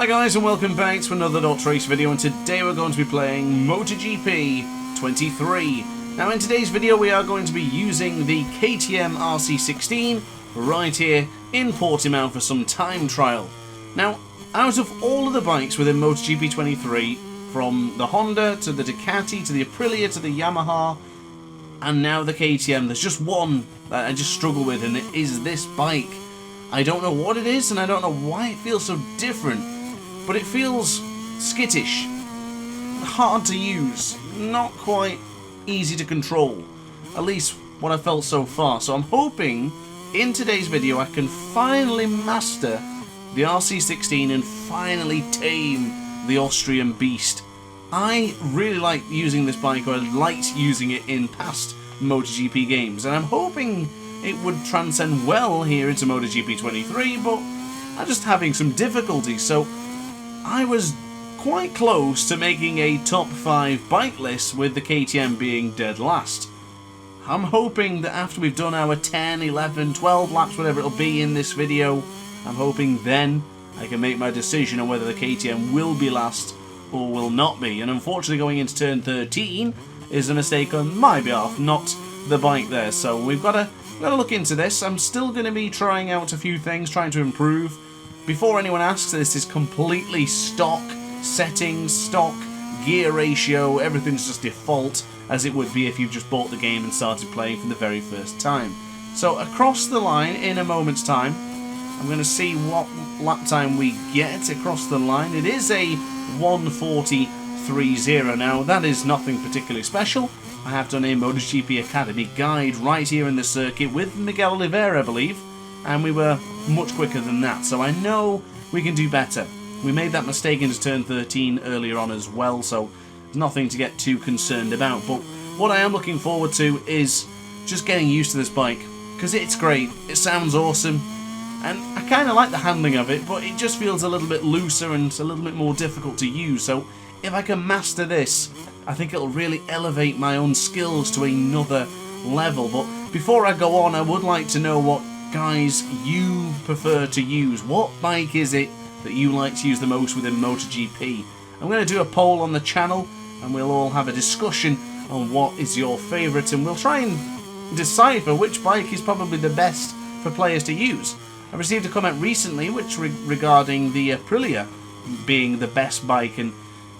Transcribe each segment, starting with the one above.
Hi guys and welcome back to another DrAce video, and today we're going to be playing MotoGP 23. Now in today's video we are going to be using the KTM RC16 right here in Portimao for some time trial. Now out of all of the bikes within MotoGP 23, from the Honda to the Ducati to the Aprilia to the Yamaha and now the KTM, there's just one that I just struggle with, and it is this bike. I don't know what it is and I don't know why it feels so different. But it feels skittish, hard to use, not quite easy to control, at least what I've felt so far. So I'm hoping in today's video I can finally master the RC16 and finally tame the Austrian beast. I really like using this bike, or I liked using it in past MotoGP games, and I'm hoping it would transcend well here into MotoGP 23, but I'm just having some difficulties. So I was quite close to making a top 5 bike list with the KTM being dead last. I'm hoping that after we've done our 10, 11, 12 laps, whatever it'll be in this video, I'm hoping then I can make my decision on whether the KTM will be last or will not be. And unfortunately going into turn 13 is a mistake on my behalf, not the bike there. So we've got to look into this. I'm still going to be trying out a few things, trying to improve. Before anyone asks, this is completely stock settings, stock gear ratio, everything's just default as it would be if you just bought the game and started playing for the very first time. So across the line in a moment's time, I'm going to see what lap time we get across the line. It is a 1:40.30. Now that is nothing particularly special. I have done a MotoGP Academy guide right here in the circuit with Miguel Oliveira, I believe, and we were much quicker than that, so I know we can do better. We made that mistake into turn 13 earlier on as well, so there's nothing to get too concerned about. But what I am looking forward to is just getting used to this bike, because it's great, it sounds awesome, and I kind of like the handling of it, but it just feels a little bit looser and a little bit more difficult to use. So if I can master this, I think it'll really elevate my own skills to another level. But before I go on, I would like to know what guys you prefer to use. What bike is it that you like to use the most within MotoGP? I'm going to do a poll on the channel and we'll all have a discussion on what is your favourite, and we'll try and decipher which bike is probably the best for players to use. I received a comment recently which regarding the Aprilia being the best bike, and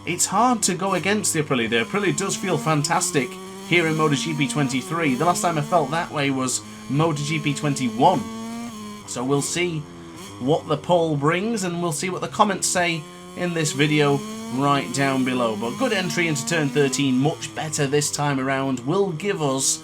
it's hard to go against the Aprilia. The Aprilia does feel fantastic here in MotoGP 23. The last time I felt that way was MotoGP 21. So we'll see what the poll brings, and we'll see what the comments say in this video right down below. But good entry into turn 13, much better this time around, will give us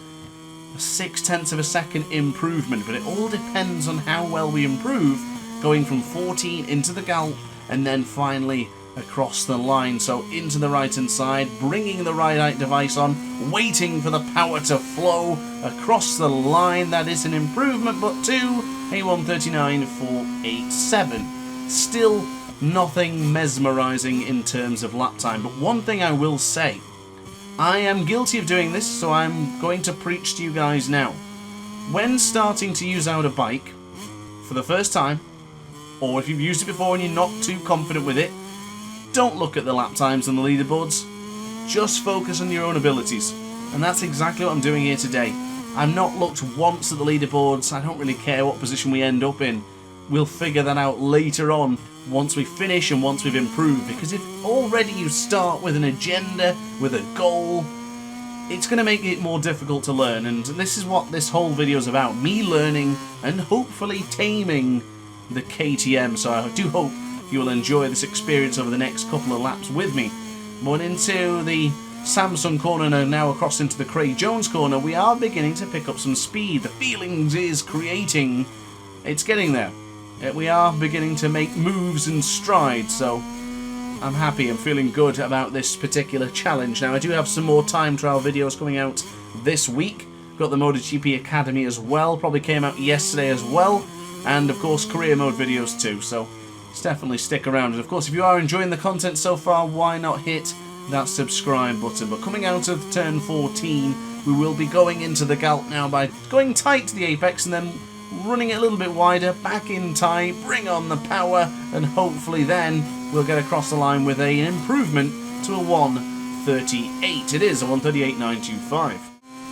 a 0.6 of a second improvement, but it all depends on how well we improve going from 14 into the gap and then finally across the line. So into the right hand side, bringing the ride-out device on, waiting for the power to flow across the line. That is an improvement, but to a 1:39.487. Still nothing mesmerising in terms of lap time, but one thing I will say, I am guilty of doing this, so I'm going to preach to you guys now. When starting to use out a bike for the first time, or if you've used it before and you're not too confident with it, don't look at the lap times on the leaderboards. Just focus on your own abilities. And that's exactly what I'm doing here today. I've not looked once at the leaderboards. I don't really care what position we end up in. We'll figure that out later on once we finish and once we've improved. Because if already you start with an agenda, with a goal, it's going to make it more difficult to learn. And this is what this whole video is about. Me learning and hopefully taming the KTM. So I do hope you will enjoy this experience over the next couple of laps with me. But into the Samsung corner and now across into the Craig Jones corner, we are beginning to pick up some speed. The feelings is creating. It's getting there. We are beginning to make moves and strides, so I'm happy. I'm feeling good about this particular challenge. Now I do have some more time trial videos coming out this week. Got the MotoGP Academy as well, probably came out yesterday as well, and of course career mode videos too, so definitely stick around. And of course, if you are enjoying the content so far, why not hit that subscribe button? But coming out of turn 14, we will be going into the gap now by going tight to the apex and then running it a little bit wider, back in tight, bring on the power, and hopefully then we'll get across the line with an improvement to a 1:38. It is a 1:38.925.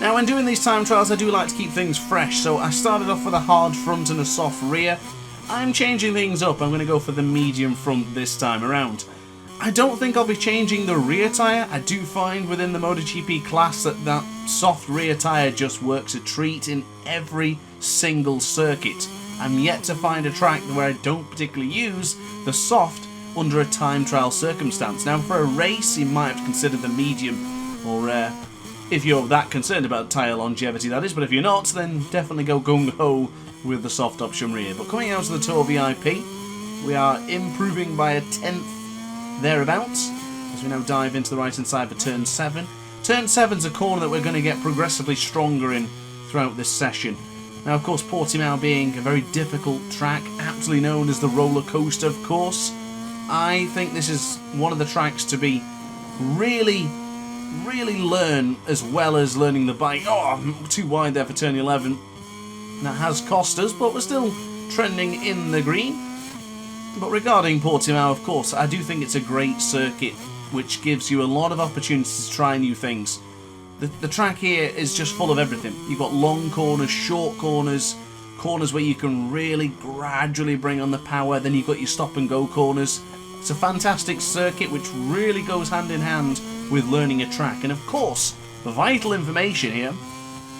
Now, when doing these time trials, I do like to keep things fresh, so I started off with a hard front and a soft rear. I'm changing things up. I'm going to go for the medium front this time around. I don't think I'll be changing the rear tyre. I do find within the MotoGP class that soft rear tyre just works a treat in every single circuit. I'm yet to find a track where I don't particularly use the soft under a time trial circumstance. Now, for a race, you might have to consider the medium, or if you're that concerned about tyre longevity, that is. But if you're not, then definitely go gung-ho with the soft option rear. But coming out of the Tour VIP, we are improving by a 10th thereabouts as we now dive into the right hand side for turn 7. Turn 7's a corner that we're going to get progressively stronger in throughout this session. Now, of course, Portimao being a very difficult track, aptly known as the roller coaster, of course, I think this is one of the tracks to be really learn, as well as learning the bike. Oh, I'm too wide there for turn 11. That has cost us, but we're still trending in the green. But regarding Portimao, of course, I do think it's a great circuit which gives you a lot of opportunities to try new things. The track here is just full of everything. You've got long corners, short corners, corners where you can really gradually bring on the power, then you've got your stop and go corners. It's a fantastic circuit which really goes hand in hand with learning a track. And of course, the vital information here,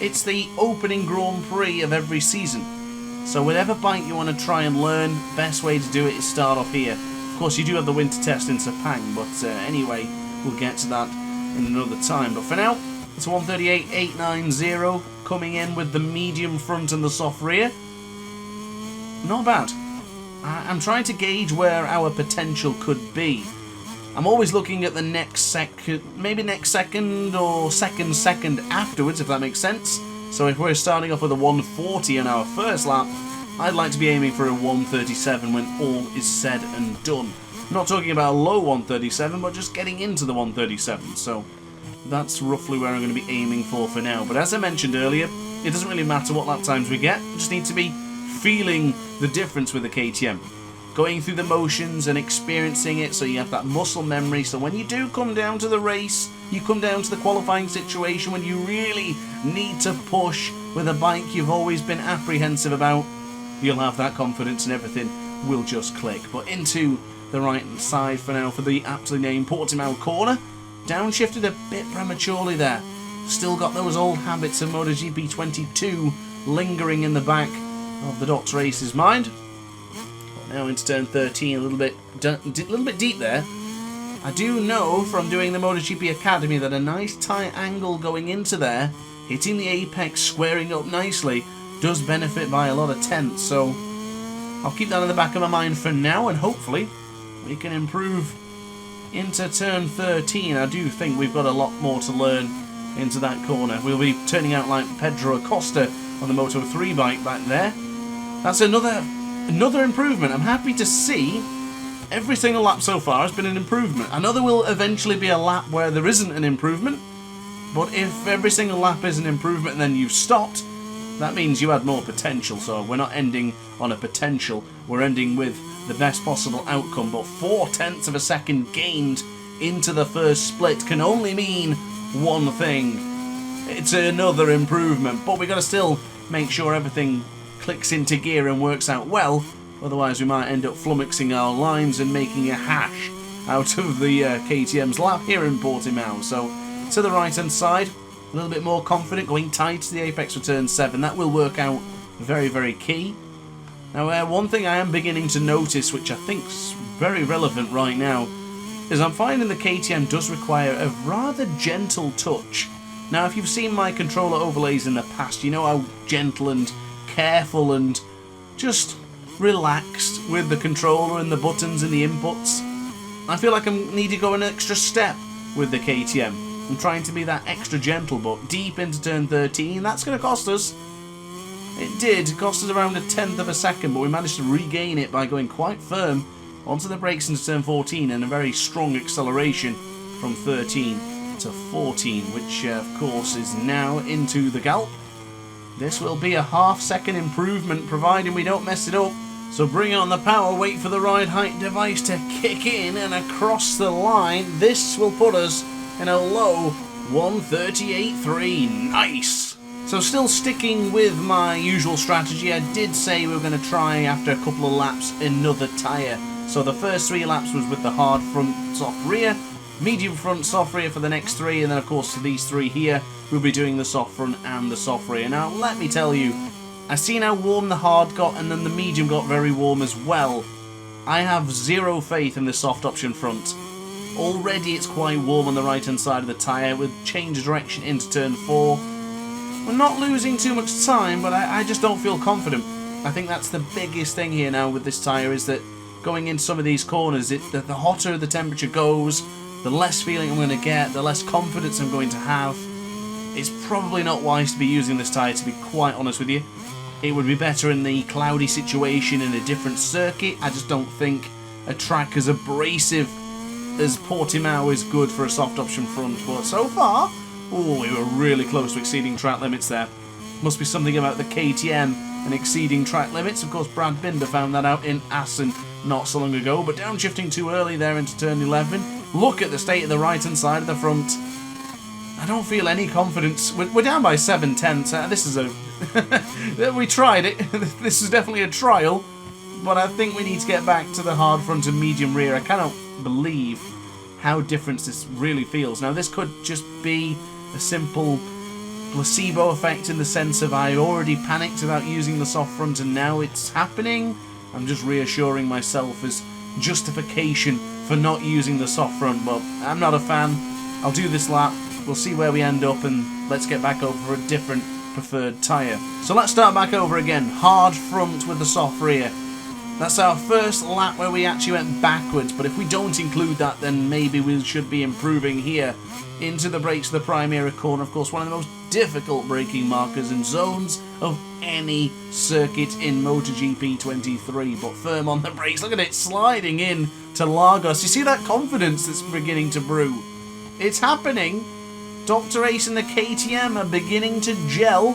it's the opening Grand Prix of every season. So whatever bike you want to try and learn, best way to do it is start off here. Of course, you do have the winter test in Sepang, but anyway, we'll get to that in another time. But for now, it's a 1:38.890 coming in with the medium front and the soft rear. Not bad. I'm trying to gauge where our potential could be. I'm always looking at the next second, maybe next second or second afterwards, if that makes sense. So if we're starting off with a 1:40 on our first lap, I'd like to be aiming for a 1:37 when all is said and done. I'm not talking about a low 1:37, but just getting into the 1:37. So that's roughly where I'm going to be aiming for now. But as I mentioned earlier, it doesn't really matter what lap times we get. We just need to be feeling the difference with the KTM. Going through the motions and experiencing it, so you have that muscle memory, so when you do come down to the race, you come down to the qualifying situation when you really need to push with a bike you've always been apprehensive about, you'll have that confidence and everything will just click. But into the right hand side for now for the aptly named Portimao corner. Downshifted a bit prematurely there. Still got those old habits of MotoGP 22 lingering in the back of the DrAce's mind. Now into turn 13, a little bit deep there. I do know from doing the MotoGP Academy that a nice tight angle going into there, hitting the apex, squaring up nicely, does benefit by a lot of tenths. So I'll keep that in the back of my mind for now, and hopefully we can improve into turn 13. I do think we've got a lot more to learn into that corner. We'll be turning out like Pedro Acosta on the Moto3 bike back there. That's another improvement. I'm happy to see every single lap so far has been an improvement. I know there will eventually be a lap where there isn't an improvement, but if every single lap is an improvement and then you've stopped, that means you had more potential. So we're not ending on a potential, we're ending with the best possible outcome. But 0.4 of a second gained into the first split can only mean one thing. It's another improvement, but we got to still make sure everything clicks into gear and works out well, otherwise we might end up flummoxing our lines and making a hash out of the KTM's lap here in Portimao. So to the right hand side, a little bit more confident, going tight to the apex for turn 7. That will work out very, very key. Now one thing I am beginning to notice, which I think is very relevant right now, is I'm finding the KTM does require a rather gentle touch. Now if you've seen my controller overlays in the past, you know how gentle and careful and just relaxed with the controller and the buttons and the inputs. I feel like I need to go an extra step with the KTM. I'm trying to be that extra gentle, but deep into turn 13, that's going to cost us. It did cost us around 1/10 of a second, but we managed to regain it by going quite firm onto the brakes into turn 14 and a very strong acceleration from 13 to 14, which of course is now into the gallop. This will be a half-second improvement, providing we don't mess it up. So bring on the power, wait for the ride height device to kick in, and across the line, this will put us in a low 138.3. Nice! So still sticking with my usual strategy, I did say we were going to try, after a couple of laps, another tyre. So the first 3 laps was with the hard front, soft rear, medium front, soft rear for the next 3, and then of course these 3 here, we'll be doing the soft front and the soft rear. Now let me tell you, I seen how warm the hard got, and then the medium got very warm as well. I have zero faith in the soft option front. Already it's quite warm on the right hand side of the tyre. With change direction into turn 4. We're not losing too much time, but I just don't feel confident. I think that's the biggest thing here now with this tyre, is that going in some of these corners, the hotter the temperature goes, the less feeling I'm going to get, the less confidence I'm going to have. It's probably not wise to be using this tyre, to be quite honest with you. It would be better in the cloudy situation in a different circuit. I just don't think a track as abrasive as Portimao is good for a soft option front. But so far, oh, we were really close to exceeding track limits there. Must be something about the KTM and exceeding track limits. Of course, Brad Binder found that out in Assen not so long ago. But downshifting too early there into turn 11. Look at the state of the right-hand side of the front. I don't feel any confidence. We're down by 7/10. This is a... we tried it. This is definitely a trial. But I think we need to get back to the hard front and medium rear. I cannot believe how different this really feels. Now, this could just be a simple placebo effect in the sense of I already panicked about using the soft front and now it's happening. I'm just reassuring myself as justification for not using the soft front. But I'm not a fan. I'll do this lap. We'll see where we end up, and let's get back over for a different preferred tyre. So let's start back over again. Hard front with the soft rear. That's our first lap where we actually went backwards, but if we don't include that, then maybe we should be improving here. Into the brakes of the Primera corner, of course, one of the most difficult braking markers and zones of any circuit in MotoGP 23, but firm on the brakes. Look at it sliding in to Lagos. You see that confidence that's beginning to brew? It's happening. DrAce and the KTM are beginning to gel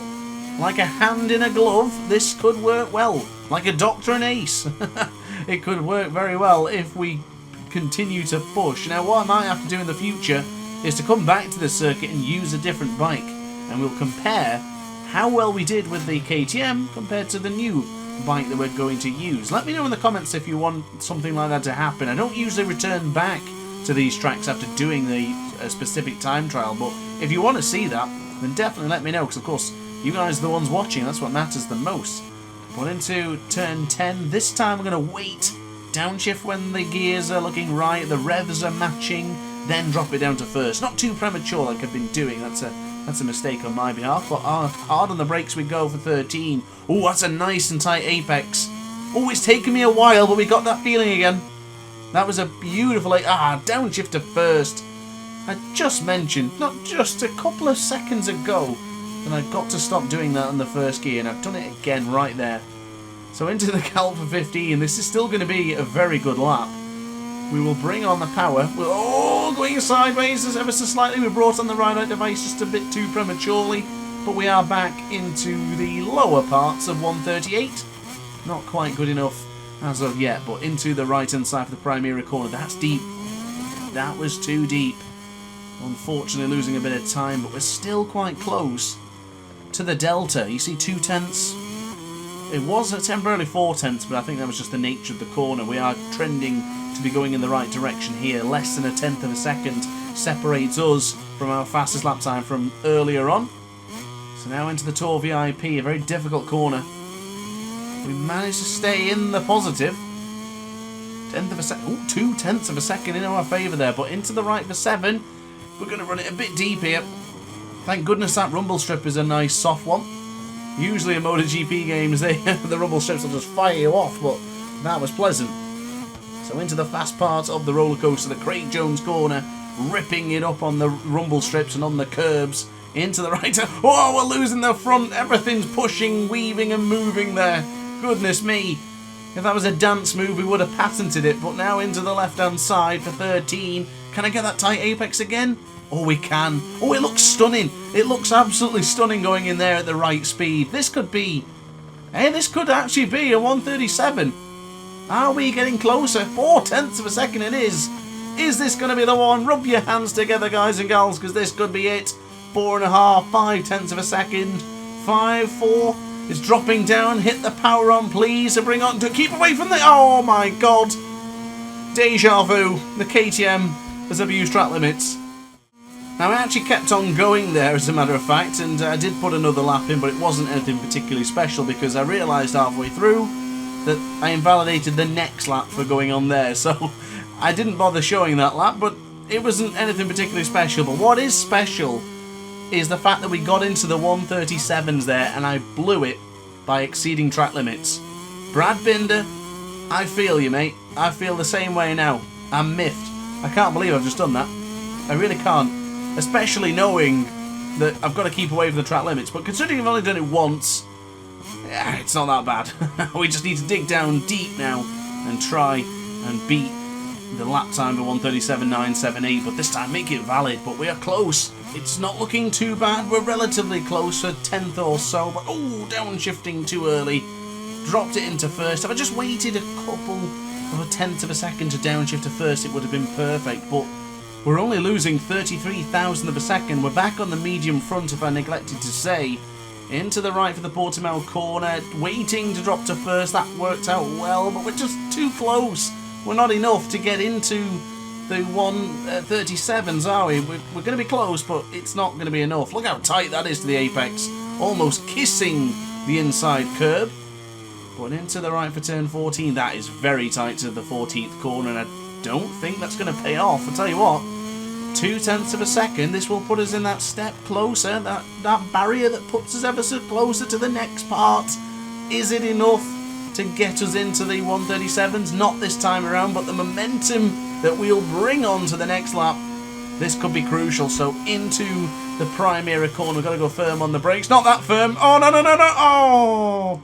like a hand in a glove. This could work well, like a doctor and ace. It could work very well if we continue to push. Now, what I might have to do in the future is to come back to the circuit and use a different bike, and we'll compare how well we did with the KTM compared to the new bike that we're going to use. Let me know in the comments if you want something like that to happen. I don't usually return back to these tracks after doing a specific time trial, but if you want to see that, then definitely let me know, because of course you guys are the ones watching. That's what matters the most. But into turn 10, this time we're going to wait, downshift when the gears are looking right, the revs are matching, then drop it down to first. Not too premature like I've been doing. That's a mistake on my behalf, but hard on the brakes we go for 13. Oh, that's a nice and tight apex. Oh, it's taken me a while, but we got that feeling again. That was a beautiful... downshift to first. I just mentioned, not just a couple of seconds ago, that I got to stop doing that on the first gear, and I've done it again right there. So into the cal for 15. This is still going to be a very good lap. We will bring on the power. We're going sideways ever so slightly. We brought on the ride-out device just a bit too prematurely, but we are back into the lower parts of 138. Not quite good enough as of yet, but into the right-hand side of the Primera corner. That's deep. That was too deep. Unfortunately losing a bit of time, but we're still quite close to the delta. You see 2/10. It was temporarily 4/10, but I think that was just the nature of the corner. We are trending to be going in the right direction here. Less than 1/10 of a second separates us from our fastest lap time from earlier on. So now into the Tour VIP, a very difficult corner. We managed to stay in the positive. 1/10 of a second. 2/10 of a second in our favour there, but into the right for 7. We're going to run it a bit deep here. Thank goodness that rumble strip is a nice soft one. Usually in MotoGP games, the rumble strips will just fire you off, but that was pleasant. So into the fast part of the roller coaster, the Craig Jones corner, ripping it up on the rumble strips and on the curbs. Into the right. Oh, we're losing the front. Everything's pushing, weaving and moving there. Goodness me. If that was a dance move, we would have patented it. But now into the left-hand side for 13. Can I get that tight apex again? Oh, we can. Oh, it looks stunning. It looks absolutely stunning going in there at the right speed. This could be Hey, this could actually be a 137. Are we getting closer? 4/10 of a second it is. Is this going to be the one? Rub your hands together, guys and gals, because this could be it. 4.5, 5/10 of a second. 5, 4. It's dropping down. Hit the power on, please, to bring on to keep away from the. Oh my God! Deja vu. The KTM has abused track limits. Now I actually kept on going there, as a matter of fact, and I did put another lap in, but it wasn't anything particularly special because I realised halfway through that I invalidated the next lap for going on there, so I didn't bother showing that lap, but it wasn't anything particularly special. But what is special is the fact that we got into the 137s there and I blew it by exceeding track limits. Brad Binder, I feel you, mate. I feel the same way now. I'm miffed. I can't believe I've just done that. I really can't. Especially knowing that I've got to keep away from the track limits. But considering I've only done it once, yeah, it's not that bad. We just need to dig down deep now and try and beat the lap time of 137.978. But this time make it valid. But we are close. It's not looking too bad. We're relatively close, a 10th or so. But oh, downshifting too early. Dropped it into first. If I just waited a couple of a 10th of a second to downshift to first, it would have been perfect. But we're only losing 33,000 of a second. We're back on the medium front, if I neglected to say. Into the right for the Portimao corner. Waiting to drop to first. That worked out well, but we're just too close. We're not enough to get into the 137s, are we? We're going to be close, but it's not going to be enough. Look how tight that is to the apex. Almost kissing the inside curb. But into the right for turn 14. That is very tight to the 14th corner, and I don't think that's going to pay off. I'll tell you what, 0.2 of a second, this will put us in that step closer, that barrier that puts us ever so closer to the next part. Is it enough to get us into the 137s? Not this time around, but the momentum that we'll bring on to the next lap, this could be crucial. So into the Primera corner, we've got to go firm on the brakes. Not that firm. Oh, no, no, no, no. Oh!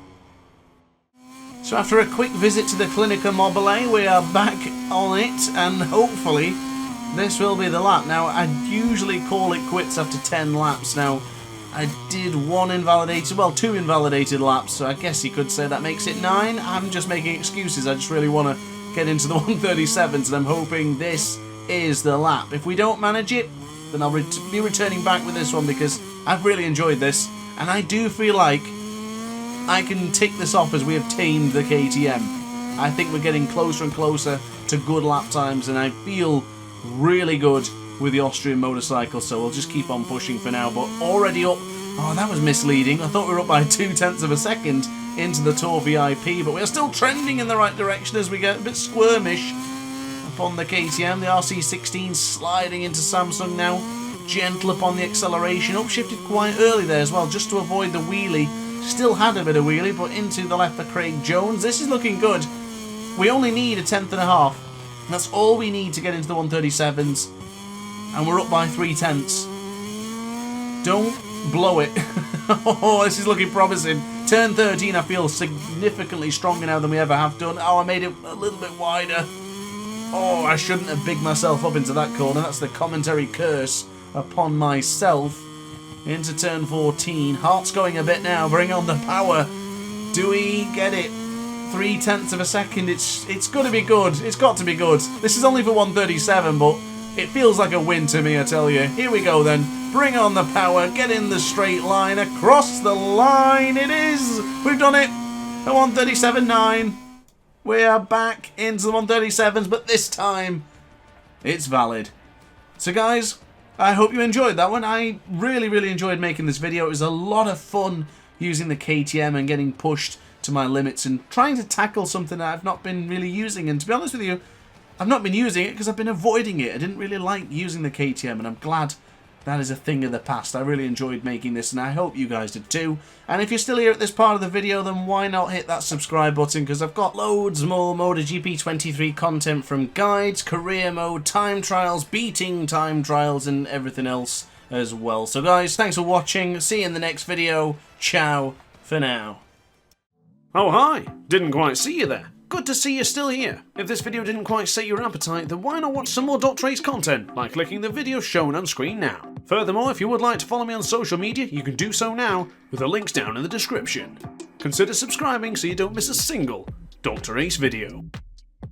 So after a quick visit to the Clinica Mobile, we are back on it, and hopefully this will be the lap. Now, I usually call it quits after 10 laps. Now, I did two invalidated laps, so I guess you could say that makes it 9. I'm just making excuses. I just really want to get into the 137s, and I'm hoping this is the lap. If we don't manage it, then I'll be returning back with this one because I've really enjoyed this, and I do feel like I can tick this off as we have tamed the KTM. I think we're getting closer and closer to good lap times, and I feel really good with the Austrian motorcycle, so we'll just keep on pushing for now. But already up. Oh, that was misleading. I thought we were up by 0.2 of a second into the Tour VIP, but we are still trending in the right direction as we get a bit squirmish upon the KTM. The RC16 sliding into Samsung now. Gentle upon the acceleration. Upshifted quite early there as well, just to avoid the wheelie. Still had a bit of wheelie, but into the left for Craig Jones. This is looking good. We only need a 1/10.5. That's all we need to get into the 137s. And we're up by 0.3. Don't blow it. Oh, this is looking promising. Turn 13, I feel significantly stronger now than we ever have done. Oh, I made it a little bit wider. Oh, I shouldn't have bigged myself up into that corner. That's the commentary curse upon myself. Into turn 14. Heart's going a bit now. Bring on the power. Do we get it? 0.3 of a second. It's got to be good. It's got to be good. This is only for 137, but it feels like a win to me, I tell you. Here we go then. Bring on the power. Get in the straight line. Across the line. It is. We've done it. A 137.9. We are back into the 137s, but this time it's valid. So guys, I hope you enjoyed that one. I really, really enjoyed making this video. It was a lot of fun using the KTM and getting pushed to my limits and trying to tackle something that I've not been really using. And to be honest with you, I've not been using it because I've been avoiding it. I didn't really like using the KTM, and I'm glad that is a thing of the past. I really enjoyed making this, and I hope you guys did too. And if you're still here at this part of the video, then why not hit that subscribe button, because I've got loads more MotoGP 23 content, from guides, career mode, time trials, beating time trials, and everything else as well. So guys, thanks for watching. See you in the next video. Ciao for now. Oh hi, didn't quite see you there. Good to see you're still here. If this video didn't quite set your appetite, then why not watch some more DrAce content by clicking the video shown on screen now. Furthermore, if you would like to follow me on social media, you can do so now with the links down in the description. consider subscribing so you don't miss a single DrAce video.